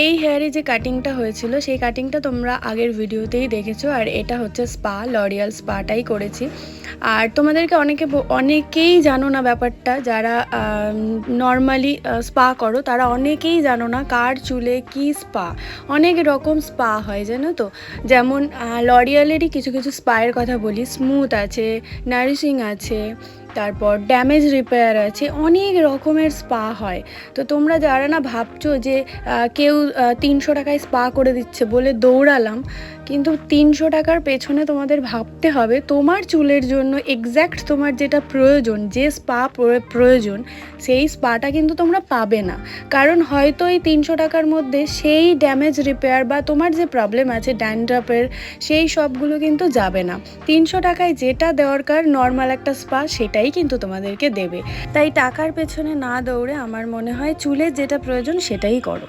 এই হেয়ারে যে কাটিংটা হয়েছিল সেই কাটিংটা তোমরা আগের ভিডিওতেই দেখেছো। আর এটা হচ্ছে স্পা, লরিয়াল স্পাটাই করেছি। আর তোমাদেরকে অনেকেই জানো না ব্যাপারটা, যারা নর্মালি স্পা করো তারা অনেকেই জানো না কার চুলে কি স্পা। অনেক রকম স্পা হয় জানো তো। যেমন লরিয়ালেরই কিছু কিছু স্পায়ের কথা বলি। স্মুথ আছে, নারিশিং আছে, তারপর ড্যামেজ রিপেয়ার আছে, অনেক রকমের স্পা হয়। তো তোমরা যারা না ভাবছো যে কেউ 300 টাকায় স্পা করে দিচ্ছে বলে দৌড়ালাম, কিন্তু 300 টাকার পেছনে তোমাদের ভাবতে হবে তোমার চুলের জন্য এক্স্যাক্ট তোমার যেটা প্রয়োজন, যে স্পা প্রয়োজন সেই স্পাটা কিন্তু তোমরা পাবে না। কারণ হয়তো এই 300 টাকার মধ্যে সেই ড্যামেজ রিপেয়ার বা তোমার যে প্রবলেম আছে ড্যান্ড্রাফের, সেই সবগুলো কিন্তু যাবে না। 300 টাকায় যেটা দরকার নর্মাল একটা স্পা সেটাই কিন্তু তোমাদেরকে দেবে। তাই টাকার পেছনে না দৌড়ে আমার মনে হয় চুলের যেটা প্রয়োজন সেটাই করো।